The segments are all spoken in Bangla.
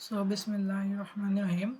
সো বিসমিল্লাহির রহমানির রহিম।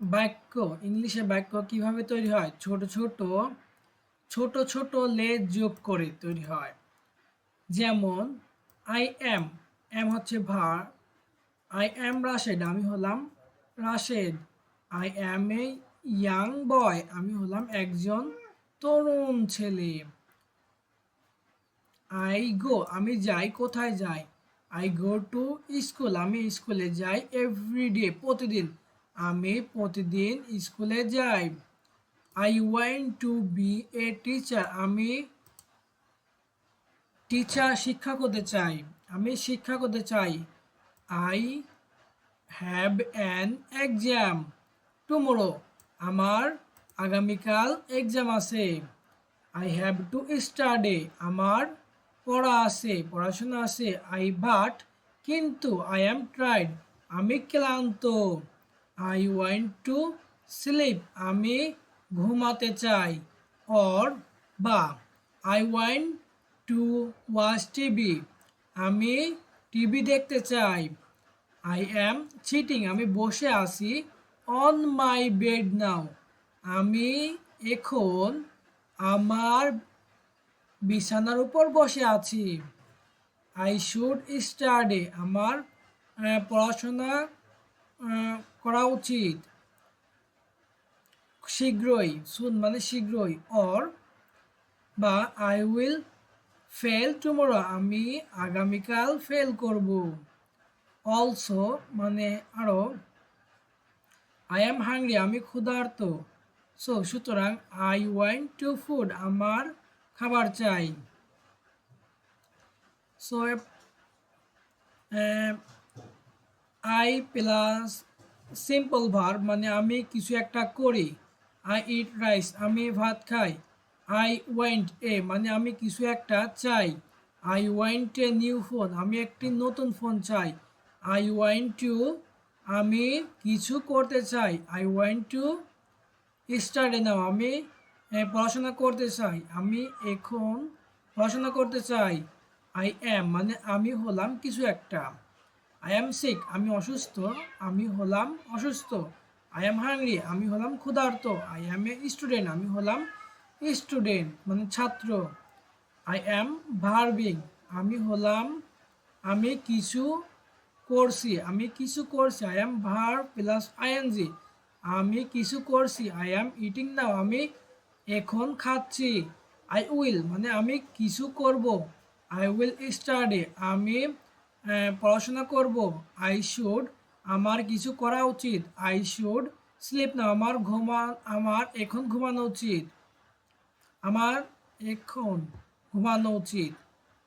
বাক্য ইংলিশে বাক্য কিভাবে তৈরি হয়? ছোট ছোট ছোট ছোট লেজ যোগ করে তৈরি হয়। যেমন আই এম, এম হচ্ছে ভার। আই এম রাশেদ, আমি হলাম Rashed. I M a young বয়, আমি হলাম একজন তরুণ ছেলে। আই গো, আমি যাই, কোথায় যাই? আই গো টু স্কুল, আমি স্কুলে যাই এভরিডে, প্রতিদিন। আমি প্রতিদিন স্কুলে যাই। I want to be a teacher, আমি শিক্ষক হতে চাই। আমি শিক্ষক হতে চাই। I have an exam tomorrow, আমার আগামীকাল এক্সাম আছে। আই হ্যাভ টু স্টাডি, আমার পড়াশোনা আছে। আই বাট, কিন্তু। আই অ্যাম ট্রাইড, আমি ক্লান্ত। আই ওয়ান্ট টু স্লিপ, আমি ঘুমাতে চাই। অর বা I want to watch TV, আমি টিভি দেখতে চাই। আই অ্যাম সিটিং, আমি বসে আছি। অন মাই বেড নাও, আমি এখন আমার বিছানার উপর বসে আছি। আই শুড স্টাডি, আমার পড়াশোনা করা উচিত শীঘ্রই। সুন মানে শীঘ্রই। অর বা আই উইল ফেল টুমোরো, আমি আগামীকাল ফেল করব। অলসো মানে আরও। আই এম হাংরি, আমি ক্ষুধার্ত। সুতরাং আই ওয়ান্ট টু ফুড, আমার খাবার চাই। So I plus simple verb মানে আমি কিছু একটা করি। আই ইট রাইস, আমি ভাত খাই। আই ওয়ান্ট এ মানে আমি কিছু একটা চাই। I want a new phone, আমি একটি নতুন ফোন চাই। আই ওয়ান্ট টু, আমি কিছু করতে চাই। আই ওয়ান্ট টু স্টাডি নাও, আমি পড়াশোনা করতে চাই। আমি এখন পড়াশোনা করতে চাই। আই অ্যাম মানে আমি হলাম কিছু একটা। আই অ্যাম সিক, আমি অসুস্থ, আমি হলাম অসুস্থ। আই অ্যাম হাংরি, আমি হলাম ক্ষুধার্ত। আই অ্যাম এ স্টুডেন্ট, আমি হলাম স্টুডেন্ট মানে ছাত্র। আই অ্যাম ভার্বিং, আমি হলাম আমি কিছু করছি, আমি কিছু করছি। I am verb plus ING, আমি কিছু করছি। আই অ্যাম ইটিং নাও, আমি এখন খাচ্ছি। আই উইল মানে আমি কিছু করব। আই উইল স্টাডি, আমি পড়াশোনা করব। আই শুড, আমার কিছু করা উচিত। আই শুড স্লিপ নাও, আমার এখন ঘুমানো উচিত। আমার এখন ঘুমানো উচিত।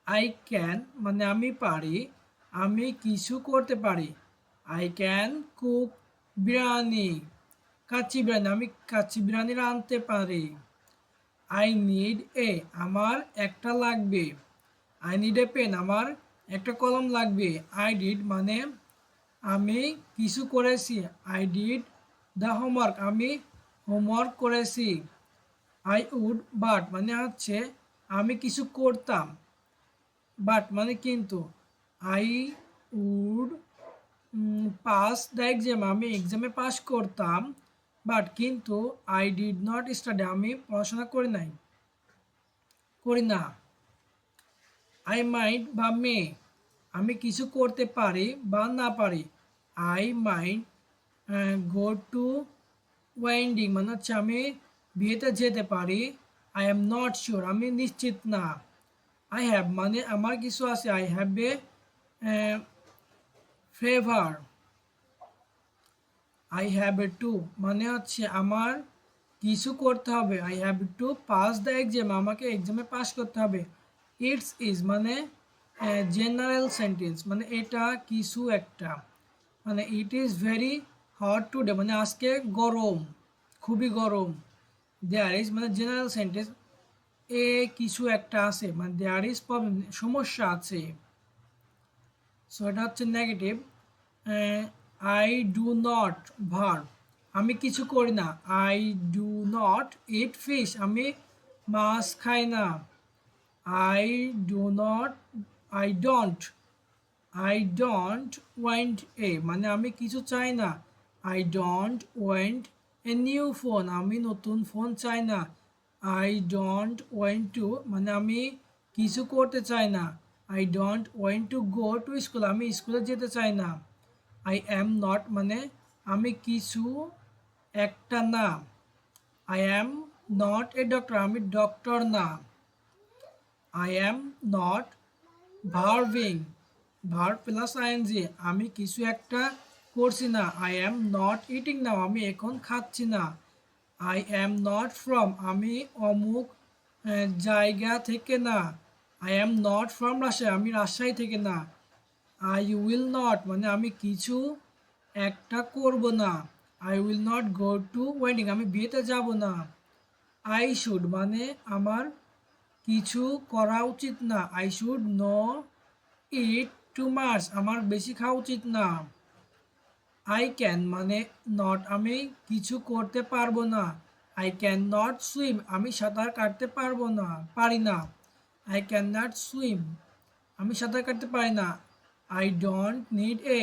আই ক্যান মানে আমি পারি, আমি কিছু করতে পারি। I can cook biryani, kacchi biryani, আমি কাচ্চি বিরিয়ানি রাঁধতে পারি। আই নিড এ, আমার একটা লাগবে। আই নিড এ পেন, আমার একটা কলম লাগবে। আই ডিড মানে আমি কিছু করেছি। আই ডিড দ্য হোমওয়ার্ক, আমি হোমওয়ার্ক করেছি। আই উড বাট মানে হচ্ছে আমি কিছু করতাম। বাট মানে কিন্তু। I would pass the exam, আমি এক্সামে পাস করতাম। বাট কিন্তু আই ডিড নট স্টাডি, আমি পড়াশোনা করি না। আই মাইট বা মে, আমি কিছু করতে পারি বা না পারি। I might go to winding মানে হচ্ছে আমি বিয়েতে যেতে পারি। আই এম নট শিওর, আমি নিশ্চিত না। আই হ্যাভ মানে আমার কিছু আছে। I have a favour. I have a to মানে হচ্ছে আমার কিছু করতে হবে। I have to pass the exam, আমাকে এক্সামে পাস করতে হবে। ইটস ইজ মানে জেনারেল সেন্টেন্স মানে এটা কিছু একটা। মানে it is very hot today মানে আজকে গরম, খুবই গরম। দেয়ার ইজ মানে জেনারেল সেন্টেন্স, এ কিছু একটা আছে মানে দেয়ার ইজ প্রবলেম, সমস্যা আছে। সো এটা হচ্ছে negative. I do not verb, আমি কিছু করি না। I do not it fish, আমি মাছ খাই না। I do not, I don't, I don't want a মানে আমি কিছু চাই না। I don't want a new phone আমি নতুন ফোন চাই না। আই ডোন্ট ওয়ান্ট টু মানে আমি কিছু করতে চাই না। I don't want to go to school আমি স্কুলে যেতে চাই না। আই অ্যাম নট মানে আমি কিছু একটা না। I am not a doctor আমি ডক্টর না। I am not verbing verb plus ING আমি কিছু একটা করছি না। I am not eating now আমি এখন খাচ্ছি না। আই অ্যাম নট ফ্রম আমি অমুক জায়গা থেকে না। I am not from Rajshahi আমি রাজশাহী থেকে না। আই উইল নট মানে আমি কিছু একটা করব না। I will not go to wedding আমি বিয়েতে যাব না। আই শুড মানে আমার কিছু করা উচিত না। I should know it too much আমার বেশি খাওয়া উচিত না। আই ক্যান মানে নট আমি কিছু করতে পারবো না। আই ক্যান নট সুইম আমি সাঁতার কাটতে পারি না। আই ক্যান নট সুইম আমি সাঁতার কাটতে পারি না। আই ডোন্ট নিড এ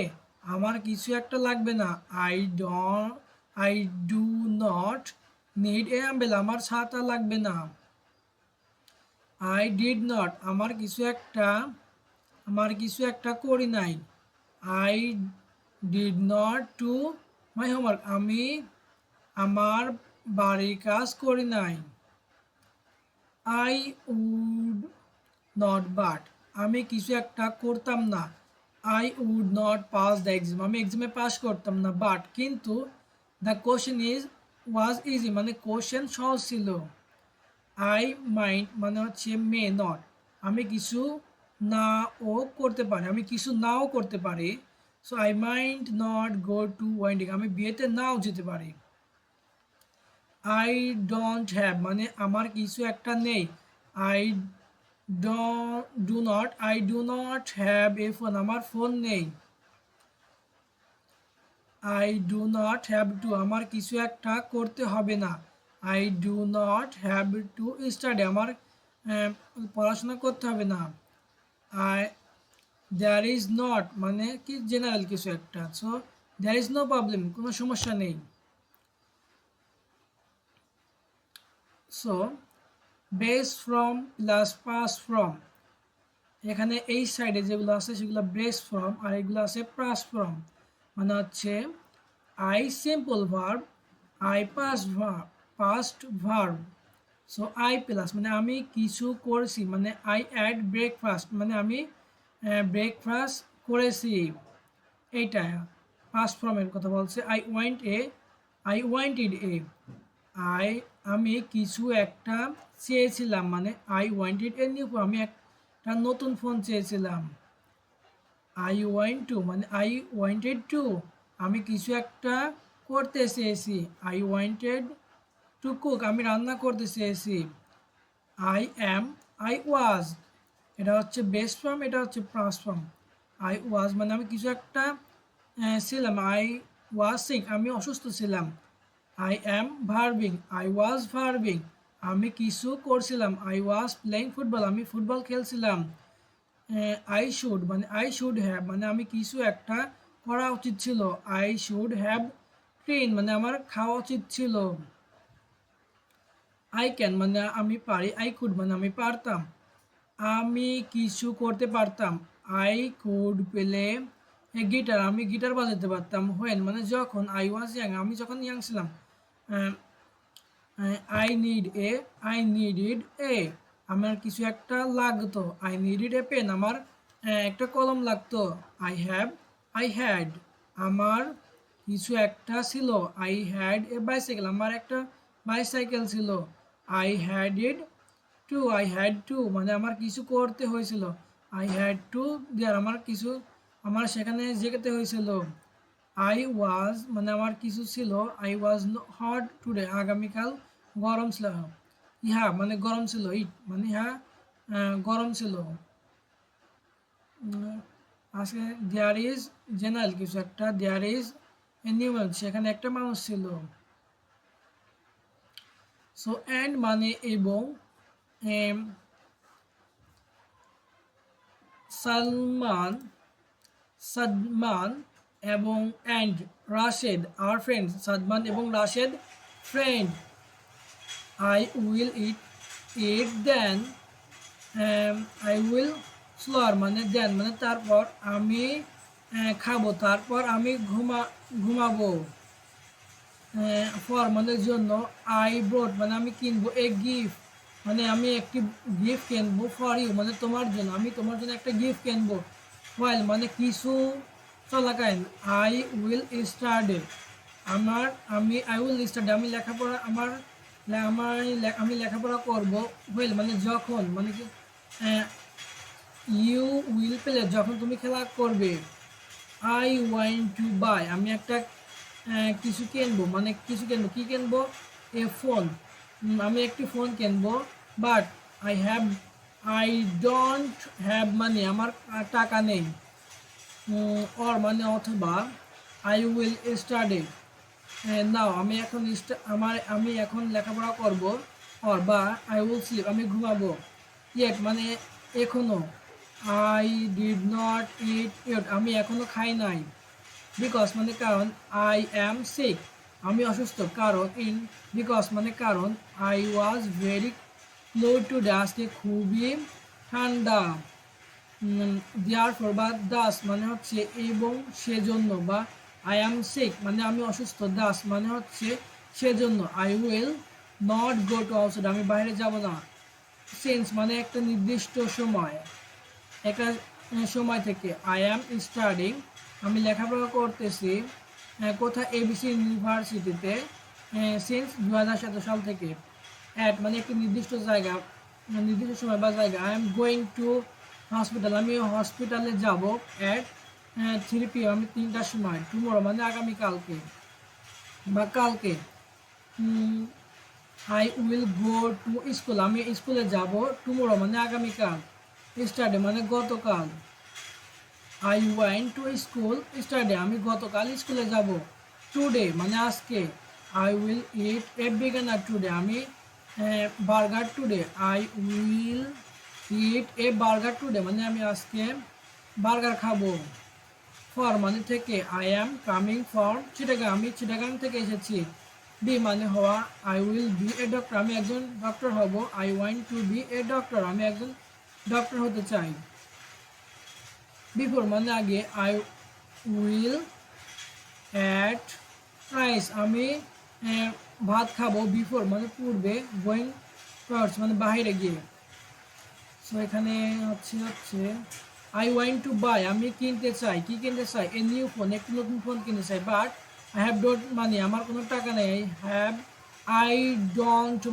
আমার কিছু একটা লাগবে না। I do not need a umbrella আমার ছাতা লাগবে না। আই ডিড নট আমার কিছু একটা করি নাই। I did not to my homework আমি আমার বাড়ির কাজ করি নাই। আই উড নট বাট আমি কিছু একটা করতাম না। I would not pass the exam আমি এক্সামে পাস করতাম না। বাট কিন্তু দ্য কোশ্চেন ওয়াজ ইজি মানে কোশ্চেন সহজ ছিল। আই মাইন্ড মানে হচ্ছে মে নট আমি কিছু নাও করতে পারি আমি কিছু নাও করতে পারি। So I mind not go to wedding আমি বিয়েতে নাও যেতে পারি। আই ডোন্ট হ্যাভ মানে আমার কিছু একটা নেই। I I do not have a phone আমার ফোন নেই। I do not have to আমার কিছু একটা করতে হবে না। I do not have to study আমার পড়াশোনা করতে হবে না। আই দেয়ার ইজ নট মানে কি জেনারেল কিছু একটা। So there is no problem কোনো সমস্যা নেই। So base from plus pass from এখানে এই সাইডে যেগুলো আছে সেগুলো বেস ফ্রম আর এগুলো আছে পাস ফ্রম মানে হচ্ছে I simple verb I past verb. So I plus মানে আমি কিছু করেছি মানে আই অ্যাড ব্রেকফাস্ট মানে আমি ব্রেকফাস্ট করেছি। এইটা পাস্ট ফর্মের কথা বলছে। আই ওয়ান্টেড এ আই আমি কিছু একটা চেয়েছিলাম মানে আই ওয়ান্টেড এ নিউ আমি একটা নতুন ফোন চেয়েছিলাম। আই ওয়ান্ট টু মানে আই ওয়ান্টেড টু আমি কিছু একটা করতে চেয়েছি। আই ওয়ান্টেড টু কুক আমি রান্না করতে চেয়েছি। আই অ্যাম আই ওয়াজ এটা হচ্ছে বেস ফর্ম এটা হচ্ছে পাস্ট ফর্ম। আই ওয়াজ মানে আমি কিছু একটা ছিলাম। আই ওয়াজ সিক আমি অসুস্থ ছিলাম। আই অ্যাম ভার্বিং আই ওয়াজ ভার্বিং আমি কিছু করছিলাম। আই ওয়াজ প্লেইং ফুটবল আমি ফুটবল খেলছিলাম। আই শুড মানে আই শুড হ্যাভ মানে আমি কিছু একটা করা উচিত ছিল। আই শুড হ্যাভ ট্রেন মানে আমার খাওয়া উচিত ছিল। আই ক্যান মানে আমি পারি। আই কুড মানে আমি পারতাম। আমি কিছু করতে পারতাম। আই কুড প্লে গিটার আমি গিটার বাজাতে পারতাম। হোয়েন মানে যখন আই ওয়াজ ইয়াং আমি যখন ইয়াং ছিলাম। আই নিডিড এ আমার কিছু একটা লাগতো। আই নিডিড এ পেন আমার একটা কলম লাগতো। আই হ্যাড আমার কিছু একটা ছিল। আই হ্যাড এ বাইসাইকেল আমার একটা বাইসাইকেল ছিল। আই হ্যাড টু মানে আমার কিছু করতে হয়েছিল। আই হ্যাড টু দেয়ার আমার সেখানে যেতে হয়েছিল। আই ওয়াজ মানে আমার কিছু ছিল। আই ওয়াজ হট টুডে আগামীকাল গরম ছিল। ইহা মানে গরম ছিল। ইট মানে ইহা গরম ছিল। আজকে দেয়ার ইজ জেনারেল কিছু একটা দেয়ার ইজ এনিম্যাল সেখানে একটা মানুষ ছিল। সো অ্যান্ড মানে এবং সালমান সাদমান এবং অ্যান্ড রাশেদ আর ফ্রেন্ড। সাদমান এবং Rashed friend. I will eat then I will slower মানে দেন মানে তারপর আমি খাবো, তারপর আমি ঘুমাবো। ফর মানে জন্য, আই ব্রোড মানে আমি কিনবো, এ গিফট মানে আমি একটি গিফট কিনবো, ফর ইউ মানে তোমার জন্য, আমি তোমার জন্য একটা গিফট কিনবো। ওয়াইল মানে কিছু চলাকালীন, আই উইল স্টাডি আমার আমি আই উইল স্টাডি আমি লেখাপড়া আমার আমার আমি লেখাপড়া করবো। ওয়েল মানে যখন মানে কি, ইউ উইল প্লে যখন তুমি খেলা করবে। আই ওয়ান্ট টু বাই আমি একটা কিছু কিনবো মানে কিছু কিনবো, কি কিনবো, এ ফোন আমি একটি ফোন কিনবো। But I don't have money আমার টাকা নেই। অর মানে অথবা, আই উইল স্টাডি নাও আমি এখন আমি এখন লেখাপড়া করব। অর বা, আই উইল স্লিপ আমি ঘুমাবো। ইয়েট মানে এখনো, আই ডিড নট ইট ইট আমি এখনো খাই নাই। বিকজ মানে কারণ, আই অ্যাম সিক আমি অসুস্থ। কারণ, বিকজ মানে কারণ, I was very close two আজকে খুবই ঠান্ডা। দেয়ারফর বা দাস মানে হচ্ছে এবং সেজন্য, বা আই অ্যাম সিক মানে আমি অসুস্থ, দাস মানে হচ্ছে সেজন্য। I will not go to outside আমি বাইরে যাব না। সিন্স মানে একটা নির্দিষ্ট সময়, একটা সময় থেকে। আই অ্যাম স্টাডিং আমি লেখাপড়া করতেছি কোথায়, এবিসি ইউনিভার্সিটিতে, সিন্স 2017 সাল থেকে। অ্যাট মানে একটি নির্দিষ্ট জায়গা, নির্দিষ্ট সময় বা জায়গা। I am going to hospital আমি হসপিটালে যাব। অ্যাট 3 PM আমি 3টার সময়। টুমোরো মানে আগামীকালকে বা কালকে। I will go to school আমি স্কুলে যাব। টুমোরো মানে আগামীকাল। স্টাডি মানে গতকাল। I went to school study আমি গতকাল স্কুলে যাব। টুডে মানে আজকে। I will eat a beginner today আমি burger today. I will eat a burger today মানে আমি আজকে বার্গার খাবো। ফর মানে থেকে, I am coming from Chittagong আমি চিটাগাং থেকে এসেছি। বি মানে হওয়া, I will be a doctor আমি একজন ডক্টর হব। I want to be a doctor আমি একজন ডক্টর হতে চাই। বিফোর মানে আগে, আই উইল অ্যাট রাইস আমি ভাত খাবো। বিফোর মানে পূর্বে। গোয়িং টুয়ার্ডস মানে বাইরে গিয়ে। সো এখানে হচ্ছে আই ওয়ান্ট টু বাই আমি কিনতে চাই, কি কিনতে চাই, এ নিউ ফোন একটি নতুন ফোন কিনতে চাই। বাট আই হ্যাভ ডোন্ট মানি আমার কোনো টাকা নেই। আই ডোন্ট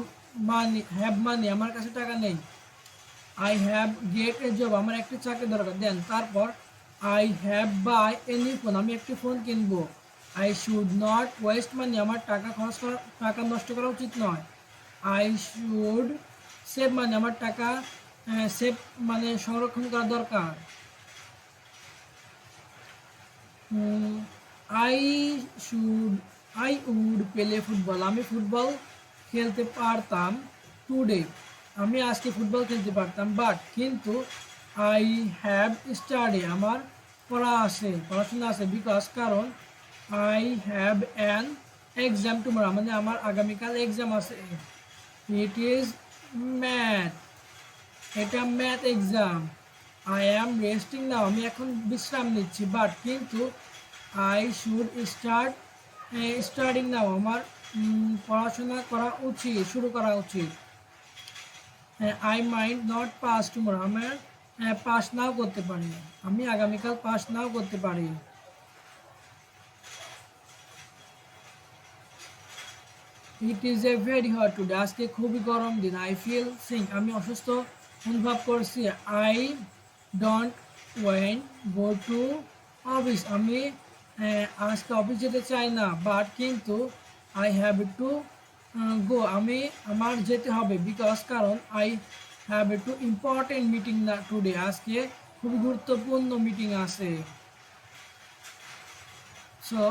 মানি আমার কাছে টাকা নেই। I have get a job আমার একটি চাকরি দরকার। দেন তারপর, I have buy a new phone আমি একটি ফোন কিনবো। I should not waste money আমার টাকা নষ্ট করা উচিত নয়। আই শুড সেভ মানে আমার টাকা সেভ মানে সংরক্ষণ করা দরকার। I should I would play football আমি ফুটবল খেলতে পারতাম। টুডে আমি আজকে ফুটবল খেলতে পারতাম। বাট কিন্তু, আই হ্যাভ স্টাডি আমার পড়াশোনা আছে। বিকজ কারণ, I have an exam tomorrow মানে আমার আগামীকাল এক্সাম আছে। ইট ইজ ম্যাথ এটা math exam. I am resting now আমি এখন বিশ্রাম নিচ্ছি। বাট কিন্তু, আই শুড স্টার্টিং নাও আমার পড়াশোনা করা উচিত, শুরু করা উচিত। I mind not pass tomorrow আমার পাস নাও করতে পারি, আমি আগামীকাল পাস নাও করতে পারি। It is a very hot today আজকে খুবই গরম দিন। আই ফিল সিক আমি অসুস্থ অনুভব করছি। I don't went go to office আমি আজকে অফিস যেতে চাই না। বাট কিন্তু, আই হ্যাভ টু গো আমি আমার যেতে হবে। বিকজ কারণ, I have two important meeting না টুডে আজকে খুবই গুরুত্বপূর্ণ মিটিং আছে। সো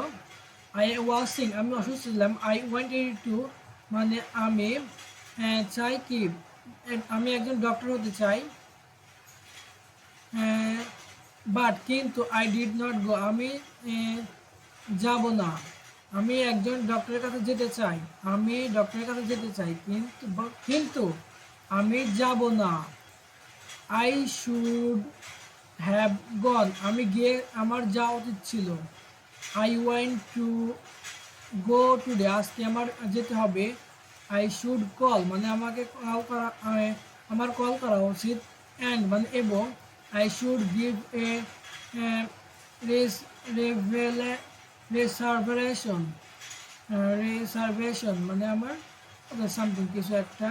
আই ওয়াশিং আমি অসুস্থ ছিলাম। আই ওয়ান্টেড টু মানে আমি চাই কি, আমি একজন ডক্টর হতে চাই। বাট কিন্তু আই ডিড নট গো, আমি যাব না। আমি একজন ডক্টরের কাছে যেতে চাই, আমি ডক্টরের কাছে যেতে চাই, কিন্তু আমি যাব না। আই শুড হ্যাভ গন, আমি গিয়ে আমার যাওয়া উচিত ছিল। I went to go today, আজকে আমার যেতে হবে। আই শুড কল, মানে আমাকে কল করা, আমার কল করা উচিত। অ্যান্ড মানে এবং, I should give a reservation, reservation মানে আমার সামথিং কিছু একটা।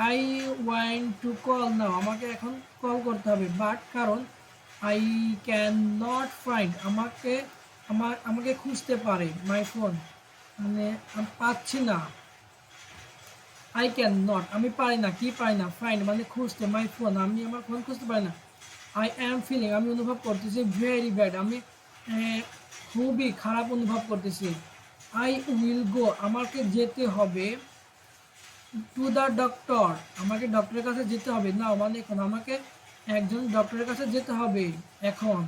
I want to call now, আমাকে এখন কল করতে হবে, বাট কারণ আই ক্যান নট ফাইন্ড, আমাকে খুঁজতে পারে মাই ফোন, মানে আমি পাচ্ছি না। আই ক্যান নট, আমি পারি না, কি পারি না, ফাইন্ড মানে খুঁজতে, মাই ফোন, আমি আমার ফোন খুঁজতে পারি না। আই অ্যাম ফিলিং, আমি অনুভব করতেছি ভেরি ব্যাড, আমি খুবই খারাপ অনুভব করতেছি। আই উইল গো, আমাকে যেতে হবে। টু দ্য ডক্টর, আমাকে ডক্টরের কাছে যেতে হবে, না মানে এখন আমাকে একজন ডক্টরের কাছে যেতে হবে এখন।